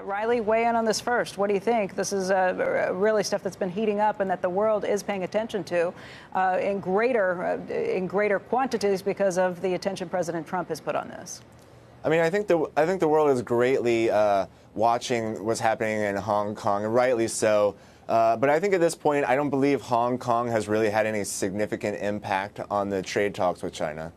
Riley, weigh in on this first. What do you think? This is really stuff that's been heating up and that the world is paying attention to in greater quantities because of the attention President Trump has put on this. I mean, I think the world is greatly watching what's happening in Hong Kong, and rightly so. But I think at this point, I don't believe Hong Kong has really had any significant impact on the trade talks with China.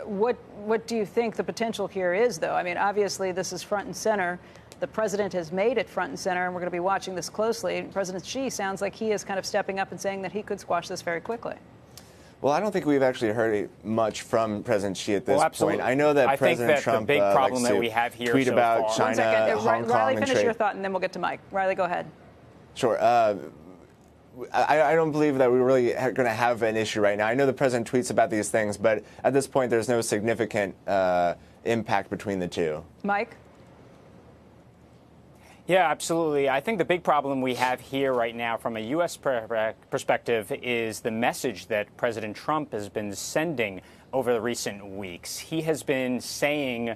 What do you think the potential here is, though? I mean, obviously, this is front and center. The president has made it front and center, and we're going to be watching this closely. President Xi sounds like he is kind of stepping up and saying that he could squash this very quickly. Well, I don't think we've actually heard much from President Xi at this point. I know that President Trump the big problem that we have here tweet so about far. China, Hong Kong, Riley, and finish trade. your thought, and then we'll get to Mike. Riley, go ahead. Sure. I don't believe that we're really going to have an issue right now. I know the president tweets about these things, but at this point, there's no significant impact between the two. Mike? Yeah, absolutely. I think the big problem we have here right now from a U.S. perspective is the message that President Trump has been sending over the recent weeks. He has been saying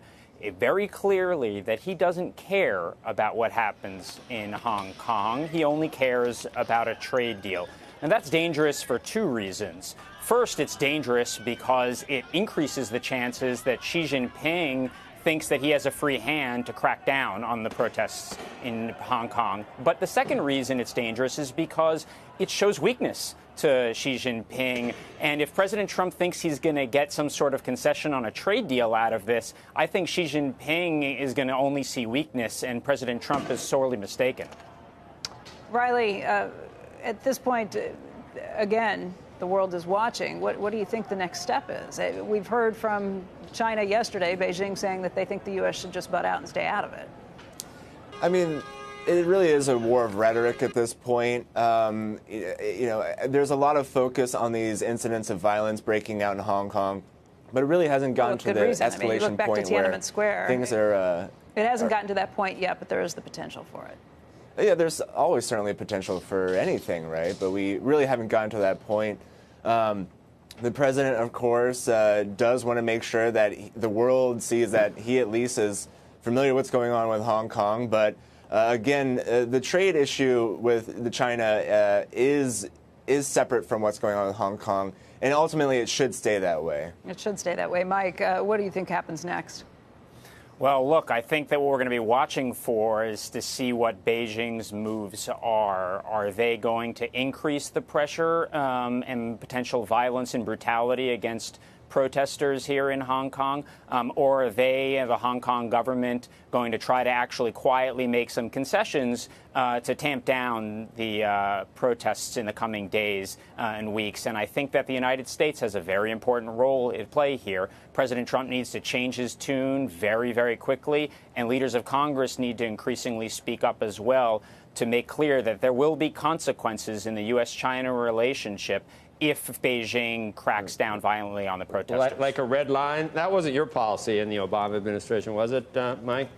very clearly that he doesn't care about what happens in Hong Kong. He only cares about a trade deal. And that's dangerous for two reasons. First, it's dangerous because it increases the chances that Xi Jinping thinks that he has a free hand to crack down on the protests in Hong Kong. But the second reason it's dangerous is because it shows weakness to Xi Jinping. And if President Trump thinks he's going to get some sort of concession on a trade deal out of this, I think Xi Jinping is going to only see weakness, and President Trump is sorely mistaken. Riley, at this point, again, the world is watching. What do you think the next step is? We've heard from China yesterday, Beijing saying that they think the U.S. should just butt out and stay out of it. I mean, it really is a war of rhetoric at this point. There's a lot of focus on these incidents of violence breaking out in Hong Kong, but it really hasn't gotten to the escalation point where things are. It hasn't gotten to that point yet, but there is the potential for it. Yeah, there's always certainly a potential for anything, right? But we really haven't gotten to that point. The president, of course, does want to make sure that the world sees that he at least is familiar with what's going on with Hong Kong. But again, the trade issue with China is separate from what's going on with Hong Kong, and ultimately it should stay that way. It should stay that way. Mike, what do you think happens next? Well, look, I think that what we're going to be watching for is to see what Beijing's moves are. Are they going to increase the pressure and potential violence and brutality against protesters here in Hong Kong? Or are they, the Hong Kong government, going to try to actually quietly make some concessions to tamp down the protests in the coming days and weeks? And I think that the United States has a very important role at play here. President Trump needs to change his tune very, very quickly, and leaders of Congress need to increasingly speak up as well to make clear that there will be consequences in the U.S.-China relationship if Beijing cracks down violently on the protesters. Like a red line? That wasn't your policy in the Obama administration, was it, Mike?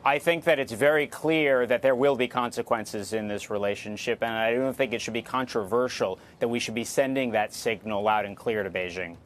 I think that it's very clear that there will be consequences in this relationship, and I don't think it should be controversial that we should be sending that signal loud and clear to Beijing.